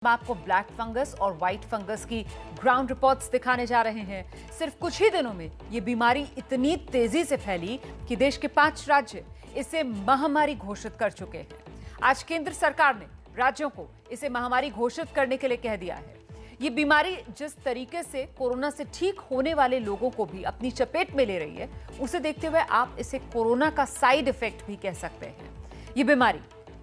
हम आपको black fungus और व्हाइट फंगस की ग्राउंड रिपोर्ट्स दिखाने जा रहे हैं। सिर्फ कुछ ही दिनों में ये बीमारी इतनी तेजी से फैली कि देश के 5 राज्य इसे महामारी घोषित कर चुके हैं। आज केंद्र सरकार ने राज्यों को इसे महामारी घोषित करने के लिए कह दिया है। ये बीमारी जिस तरीके से कोरोना से ठीक होने वाले लोगों को भी अपनी चपेट में ले रही है, उसे देखते हुए आप इसे कोरोना का साइड इफेक्ट भी कह सकते हैं। ये बीमारी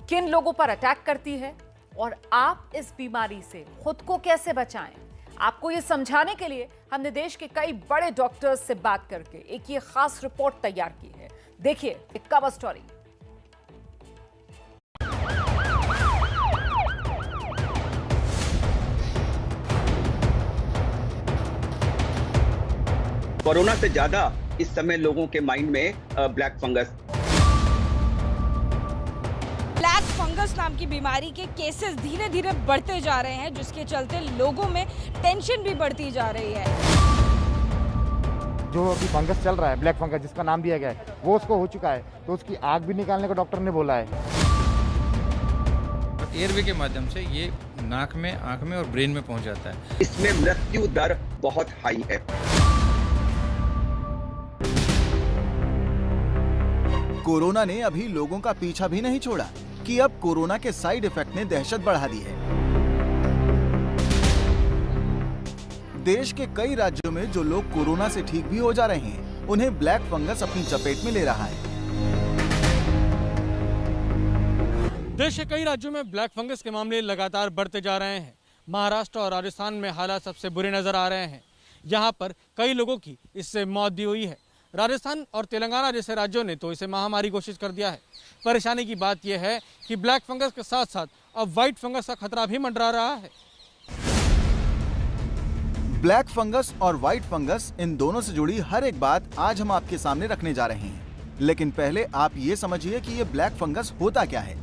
किन लोगों पर अटैक करती है और आप इस बीमारी से खुद को कैसे बचाएं, आपको ये समझाने के लिए हमने देश के कई बड़े डॉक्टर्स से बात करके एक ये खास रिपोर्ट तैयार की है। देखिए एक कवर स्टोरी। कोरोना से ज्यादा इस समय लोगों के माइंड में ब्लैक फंगस नाम की बीमारी के केसेस धीरे धीरे बढ़ते जा रहे हैं, जिसके चलते लोगों में टेंशन भी बढ़ती जा रही है। जो अभी फंगस चल रहा है, ब्लैक फंगस जिसका नाम दिया गया है, वो उसको हो चुका है, तो उसकी आग भी निकालने को डॉक्टर ने बोला है। एयरवे के माध्यम से ये नाक में, आंख में और ब्रेन में पहुंच जाता है। इसमें मृत्यु दर बहुत हाई है। कोरोना ने अभी लोगों का पीछा भी नहीं छोड़ा कि अब कोरोना के साइड इफेक्ट ने दहशत बढ़ा दी है। देश के कई राज्यों में जो लोग कोरोना से ठीक भी हो जा रहे हैं, उन्हें ब्लैक फंगस अपनी चपेट में ले रहा है। देश के कई राज्यों में ब्लैक फंगस के मामले लगातार बढ़ते जा रहे हैं। महाराष्ट्र और राजस्थान में हालात सबसे बुरे नजर आ रहे हैं। यहाँ पर कई लोगों की इससे मौत भी हुई है। राजस्थान और तेलंगाना जैसे राज्यों ने तो इसे महामारी घोषित कर दिया है। परेशानी की बात यह है कि ब्लैक फंगस के साथ साथ अब व्हाइट फंगस का खतरा भी मंडरा रहा है। ब्लैक फंगस और व्हाइट फंगस, इन दोनों से जुड़ी हर एक बात आज हम आपके सामने रखने जा रहे हैं। लेकिन पहले आप ये समझिए कि ये ब्लैक फंगस होता क्या है।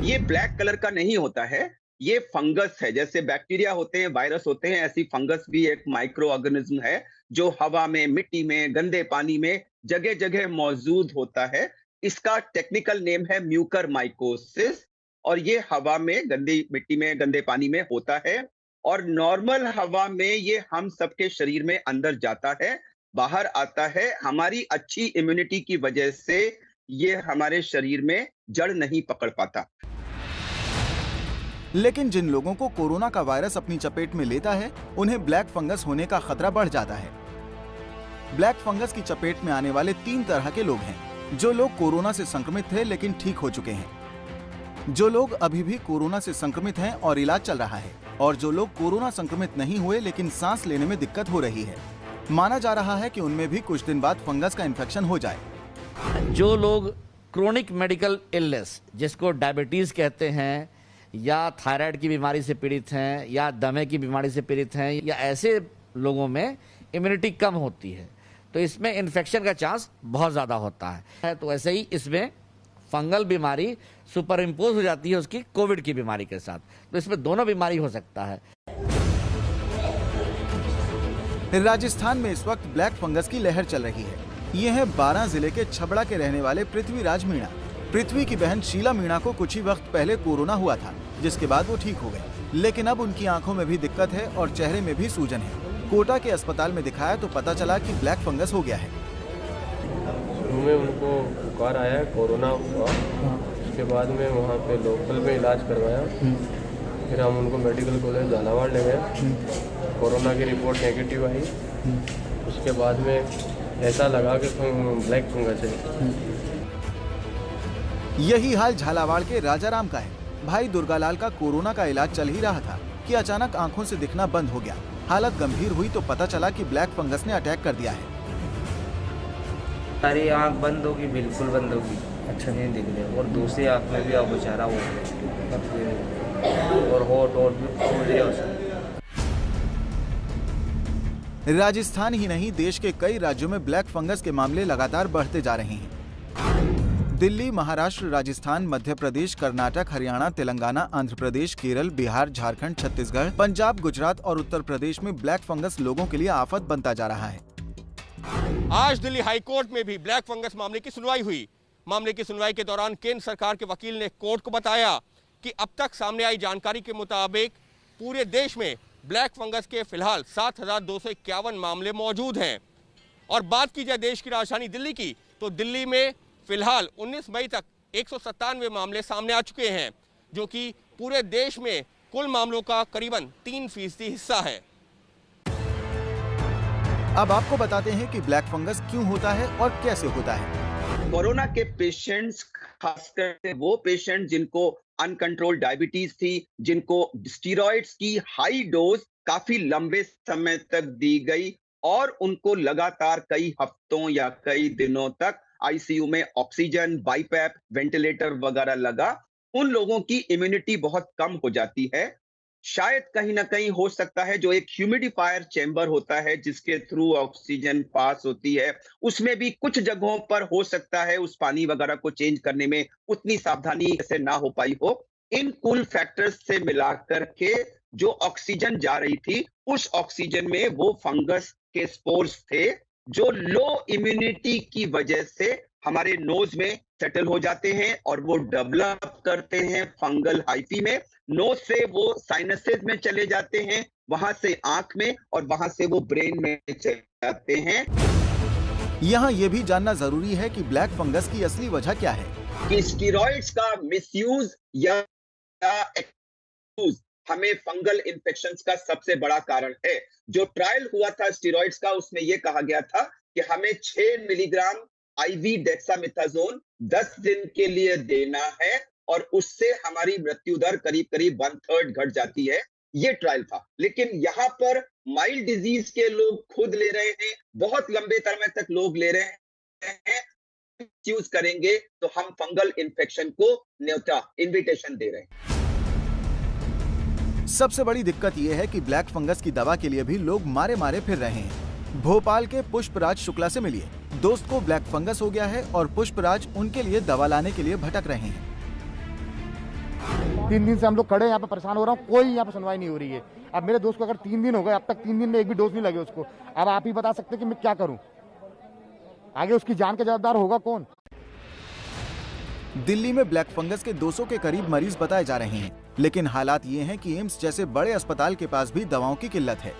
ये ब्लैक कलर का नहीं होता है, ये फंगस है। जैसे बैक्टीरिया होते हैं, वायरस होते हैं, ऐसी फंगस भी एक माइक्रो ऑर्गेनिज्म है जो हवा में, मिट्टी में, गंदे पानी में जगह जगह मौजूद होता है। इसका टेक्निकल नेम है म्यूकरमाइकोसिस और ये हवा में, गंदी मिट्टी में, गंदे पानी में होता है और नॉर्मल हवा में ये हम सबके शरीर में अंदर जाता है, बाहर आता है। हमारी अच्छी इम्यूनिटी की वजह से ये हमारे शरीर में जड़ नहीं पकड़ पाता। लेकिन जिन लोगों को कोरोना का वायरस अपनी चपेट में लेता है, उन्हें ब्लैक फंगस होने का खतरा बढ़ जाता है। ब्लैक फंगस की चपेट में आने वाले 3 तरह के लोग हैं। जो लोग कोरोना से संक्रमित थे लेकिन ठीक हो चुके हैं, जो लोग अभी भी कोरोना से संक्रमित हैं और इलाज चल रहा है, और जो लोग कोरोना संक्रमित नहीं हुए लेकिन सांस लेने में दिक्कत हो रही है। माना जा रहा है कि उनमें भी कुछ दिन बाद फंगस का इन्फेक्शन हो जाए। जो लोग क्रोनिक मेडिकल इलनेस, जिसको डायबिटीज कहते हैं, या थायराइड की बीमारी से पीड़ित हैं, या दमे की बीमारी से पीड़ित हैं, या ऐसे लोगों में इम्यूनिटी कम होती है, तो इसमें इन्फेक्शन का चांस बहुत ज़्यादा होता है। तो ऐसे ही इसमें फंगल बीमारी सुपर इम्पोज हो जाती है उसकी कोविड की बीमारी के साथ, तो इसमें दोनों बीमारी हो सकता है। राजस्थान में इस वक्त ब्लैक फंगस की लहर चल रही है। ये है 12 जिले के छबड़ा के रहने वाले पृथ्वीराज मीणा। पृथ्वी की बहन शीला मीणा को कुछ ही वक्त पहले कोरोना हुआ था, जिसके बाद वो ठीक हो गए। लेकिन अब उनकी आंखों में भी दिक्कत है और चेहरे में भी सूजन है। कोटा के अस्पताल में दिखाया तो पता चला कि ब्लैक फंगस हो गया है। शुरू में उनको बुखार आया, कोरोना हुआ, उसके बाद में वहाँ पे लोकल में इलाज करवाया। फिर हम उनको मेडिकल कॉलेज झालावाड़ ले गए। कोरोना की रिपोर्ट नेगेटिव आई। उसके बाद में ऐसा लगा कि ब्लैक फंगस है। यही हाल झालावाड़ के राजाराम का है। भाई दुर्गालाल का कोरोना का इलाज चल ही रहा था कि अचानक आंखों से दिखना बंद हो गया। हालत गंभीर हुई तो पता चला कि ब्लैक फंगस ने अटैक कर दिया है। सारी आंख बंद होगी, बिल्कुल बंद होगी, अच्छा नहीं दिख रहा, और दूसरी आंख में भी अब बेचारा हो और होठ और भी फूल रहे। राजस्थान ही नहीं, देश के कई राज्यों में ब्लैक फंगस के मामले लगातार बढ़ते जा रहे हैं। दिल्ली, महाराष्ट्र, राजस्थान, मध्य प्रदेश, कर्नाटक, हरियाणा, तेलंगाना, आंध्र प्रदेश, केरल, बिहार, झारखंड, छत्तीसगढ़, पंजाब, गुजरात और उत्तर प्रदेश में ब्लैक फंगस लोगों के लिए आफत बनता जा रहा है। आज दिल्ली हाई कोर्ट में भी ब्लैक फंगस मामले की सुनवाई हुई। मामले की सुनवाई के दौरान केंद्र सरकार के वकील ने कोर्ट को बताया कि अब तक सामने आई जानकारी के मुताबिक पूरे देश में ब्लैक फंगस के फिलहाल 7,251 मामले मौजूद हैं। और बात की जाए देश की राजधानी दिल्ली की, तो दिल्ली में फिलहाल 19 मई तक 197 मामले सामने आ चुके हैं, जो कि पूरे देश में कुल मामलों का करीबन 3% हिस्सा है। अब आपको बताते हैं कि ब्लैक फंगस क्यों होता है और कैसे होता है। कोरोना के पेशेंट्स, खासकर वो पेशेंट जिनको अनकंट्रोल डायबिटीज थी, जिनको स्टीरॉइड्स की हाई डोज काफी लंबे समय तक दी गई और उनको लगातार कई हफ्तों या कई दिनों तक आईसीयू में ऑक्सीजन, बाईपैप, वेंटिलेटर वगैरह लगा, उन लोगों की इम्यूनिटी बहुत कम हो जाती है। शायद कहीं ना कहीं हो सकता है जो एक ह्यूमिडिफायर चेंबर होता है जिसके थ्रू ऑक्सीजन पास होती है, उसमें भी कुछ जगहों पर हो सकता है उस पानी वगैरह को चेंज करने में उतनी सावधानी से ना हो पाई हो। इन कुल फैक्टर्स से मिलाकर के जो ऑक्सीजन जा रही थी, उस ऑक्सीजन में वो फंगस के स्पोर्स थे जो लो इम्यूनिटी की वजह से हमारे नोज में सेटल हो जाते हैं और वो डेवलप करते हैं फंगल हाइफी में। नोज से वो साइनसेस में चले जाते हैं, वहां से आंख में और वहां से वो ब्रेन में चले जाते हैं। यहाँ ये भी जानना जरूरी है कि ब्लैक फंगस की असली वजह क्या है। कि स्टीरॉइड्स का मिसयूज या एक्यूज हमें फंगल इन्फेक्शंस का सबसे बड़ा कारण है। जो ट्रायल हुआ था स्टीरॉइड्स का, उसमें यह कहा गया था कि हमें 6 मिलीग्राम आईवी डेक्सामेथासोन 10 दिन के लिए देना है और उससे हमारी मृत्यु दर करीब करीब 1/3 घट जाती है। ये ट्रायल था। लेकिन यहाँ पर माइल्ड डिजीज के लोग खुद ले रहे हैं, बहुत लंबे समय तक लोग ले रहे हैं। यूज करेंगे तो हम फंगल इन्फेक्शन को न्योता, इन्विटेशन दे रहे हैं। सबसे बड़ी दिक्कत यह है कि ब्लैक फंगस की दवा के लिए भी लोग मारे मारे फिर रहे हैं। भोपाल के पुष्पराज शुक्ला से मिलिए। दोस्त को ब्लैक फंगस हो गया है और पुष्पराज उनके लिए दवा लाने के लिए भटक रहे हैं। 3 दिन से हम लोग खड़े यहाँ पे परेशान हो रहा हूँ, कोई यहाँ पे सुनवाई नहीं हो रही है। अब मेरे दोस्त को अगर 3 दिन हो गए, अब तक 3 दिन में एक भी डोज नहीं लगे उसको। अब आप ही बता सकते हैं कि मैं क्या करूँ, आगे उसकी जान का जवाबदार होगा कौन। दिल्ली में ब्लैक फंगस के 200 के करीब मरीज बताए जा रहे हैं, लेकिन हालात ये हैं कि एम्स जैसे बड़े अस्पताल के पास भी दवाओं की किल्लत है।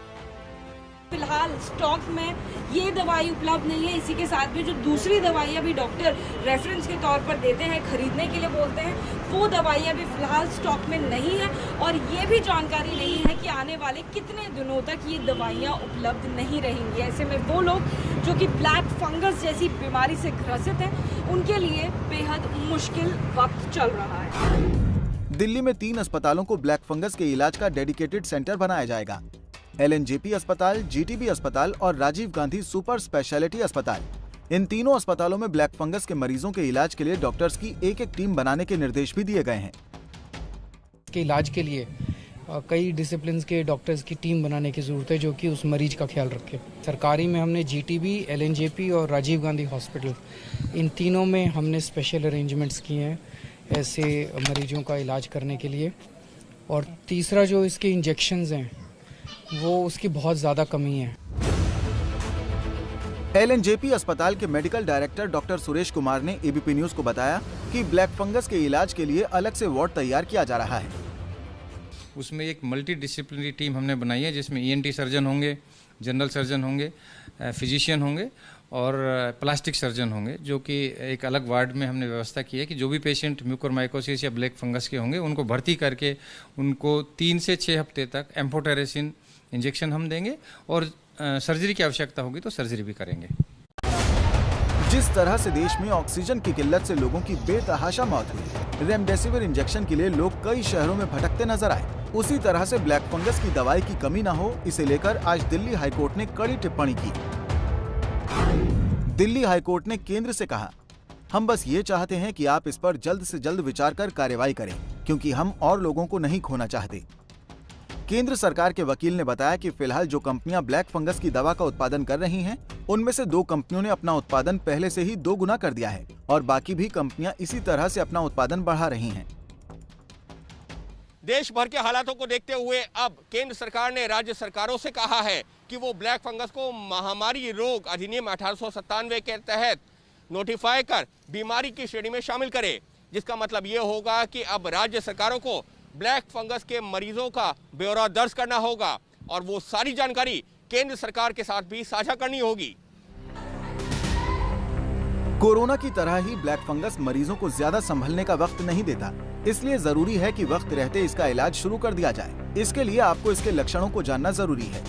फिलहाल स्टॉक में ये दवाई उपलब्ध नहीं है। इसी के साथ में जो दूसरी दवाइयाँ भी डॉक्टर रेफरेंस के तौर पर देते हैं, खरीदने के लिए बोलते हैं, वो दवाइयाँ भी फिलहाल स्टॉक में नहीं है। और ये भी जानकारी नहीं है कि आने वाले कितने दिनों तक ये दवाइयाँ उपलब्ध नहीं रहेंगी। ऐसे में वो लोग जो कि ब्लैक फंगस जैसी बीमारी से ग्रसित हैं, उनके लिए बेहद मुश्किल वक्त चल रहा है। दिल्ली में 3 अस्पतालों को ब्लैक फंगस के इलाज का डेडिकेटेड सेंटर बनाया जाएगा। LNJP अस्पताल, GTB अस्पताल और राजीव गांधी सुपर स्पेशलिटी अस्पताल। इन तीनों अस्पतालों में ब्लैक फंगस के मरीजों के इलाज के लिए डॉक्टर्स की एक टीम बनाने के निर्देश भी दिए गए हैं। के इलाज के लिए कई डिसिप्लिन के डॉक्टर्स की टीम बनाने की जरूरत है जो कि उस मरीज का ख्याल रखे। सरकारी में हमने GTB, LNJP और राजीव गांधी हॉस्पिटल, इन तीनों में हमने स्पेशल अरेंजमेंट्स किए हैं ऐसे मरीजों का इलाज करने के लिए। और तीसरा जो इसके इंजेक्शंस हैं वो उसकी बहुत ज़्यादा कमी है। LNJP अस्पताल के medical director doctor Suresh Kumar ने ABP न्यूज को बताया कि ब्लैक फंगस के इलाज के लिए अलग से वार्ड तैयार किया जा रहा है। उसमें एक मल्टी डिसिप्लिनरी टीम हमने बनाई है जिसमें ENT सर्जन होंगे, जनरल सर्जन होंगे, फिजिशियन होंगे और प्लास्टिक सर्जन होंगे, जो कि एक अलग वार्ड में हमने व्यवस्था की है कि जो भी पेशेंट म्यूकोरमाइकोसिस या ब्लैक फंगस के होंगे उनको भर्ती करके उनको 3 से 6 हफ्ते तक एम्फोटेरेसिन इंजेक्शन हम देंगे और सर्जरी की आवश्यकता होगी तो सर्जरी भी करेंगे। जिस तरह से देश में ऑक्सीजन की किल्लत से लोगों की बेतहाशा मौत हुई, रेमडेसिविर इंजेक्शन के लिए लोग कई शहरों में भटकते नजर आए, उसी तरह से ब्लैक फंगस की दवाई की कमी न हो, इसे लेकर आज दिल्ली हाईकोर्ट ने कड़ी टिप्पणी की। दिल्ली हाईकोर्ट ने केंद्र से कहा, हम बस ये चाहते हैं कि आप इस पर जल्द से जल्द विचार कर कार्रवाई करें, क्योंकि हम और लोगों को नहीं खोना चाहते। केंद्र सरकार के वकील ने बताया कि फिलहाल जो कंपनियां ब्लैक फंगस की दवा का उत्पादन कर रही हैं, उनमें से 2 कंपनियों ने अपना उत्पादन पहले से ही 2 गुना कर दिया है और बाकी भी कंपनियां इसी तरह से अपना उत्पादन बढ़ा रही हैं। देश भर के हालातों को देखते हुए अब केंद्र सरकार ने राज्य सरकारों से कहा है कि वो ब्लैक फंगस को महामारी रोग अधिनियम 1897 के तहत नोटिफाई कर बीमारी की श्रेणी में शामिल करे। जिसका मतलब ये होगा कि अब राज्य सरकारों को ब्लैक फंगस के मरीजों का ब्यौरा दर्ज करना होगा और वो सारी जानकारी केंद्र सरकार के साथ भी साझा करनी होगी। कोरोना की तरह ही ब्लैक फंगस मरीजों को ज्यादा संभलने का वक्त नहीं देता, इसलिए जरूरी है कि वक्त रहते इसका इलाज शुरू कर दिया जाए। इसके लिए आपको इसके लक्षणों को जानना जरूरी है।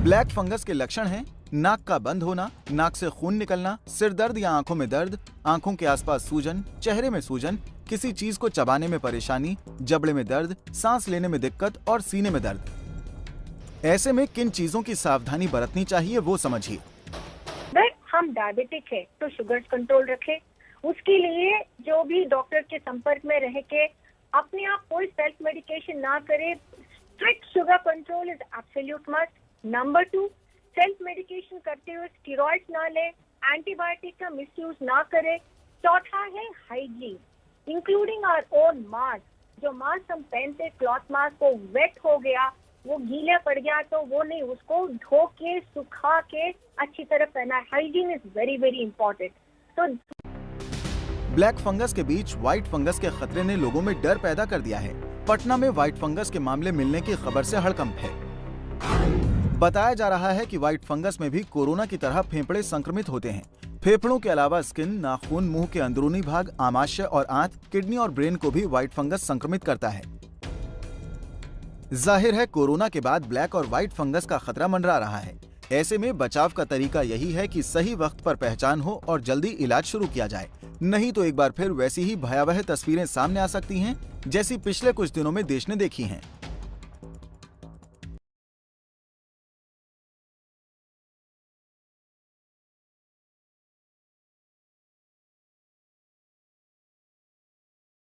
ब्लैक फंगस के लक्षण हैं नाक का बंद होना, नाक से खून निकलना, सिर दर्द या आंखों में दर्द, आंखों के आसपास सूजन, चेहरे में सूजन, किसी चीज को चबाने में परेशानी, जबड़े में दर्द, सांस लेने में दिक्कत और सीने में दर्द। ऐसे में किन चीजों की सावधानी बरतनी चाहिए वो समझिए। हम डायबिटिक है तो शुगर कंट्रोल रखें। उसके लिए जो भी डॉक्टर के संपर्क में रह के अपने आप कोई सेल्फ मेडिकेशन ना करे। Strict sugar control is absolute must. Number 2, self medication करते हुए स्टेरॉइड्स ना ले, एंटीबायोटिक का मिसयूज ना करे। चौथा है hygiene, including our own mask. जो मास्क हम पहनते क्लॉथ मास्क, वो वेट हो गया, वो गीला पड़ गया तो वो नहीं, उसको धो के सुखा के अच्छी तरह पहना। Hygiene is very very important. तो ब्लैक फंगस के बीच व्हाइट फंगस के खतरे ने लोगों में डर पैदा कर दिया है। पटना में व्हाइट फंगस के मामले मिलने की खबर से हड़कंप है। बताया जा रहा है कि व्हाइट फंगस में भी कोरोना की तरह फेफड़े संक्रमित होते हैं। फेफड़ों के अलावा स्किन, नाखून, मुंह के अंदरूनी भाग, आमाशय और आंत, किडनी और ब्रेन को भी व्हाइट फंगस संक्रमित करता है। जाहिर है कोरोना के बाद ब्लैक और व्हाइट फंगस का खतरा मंडरा रहा है। ऐसे में बचाव का तरीका यही है कि सही वक्त पर पहचान हो और जल्दी इलाज शुरू किया जाए, नहीं तो एक बार फिर वैसी ही भयावह तस्वीरें सामने आ सकती हैं जैसी पिछले कुछ दिनों में देश ने देखी हैं।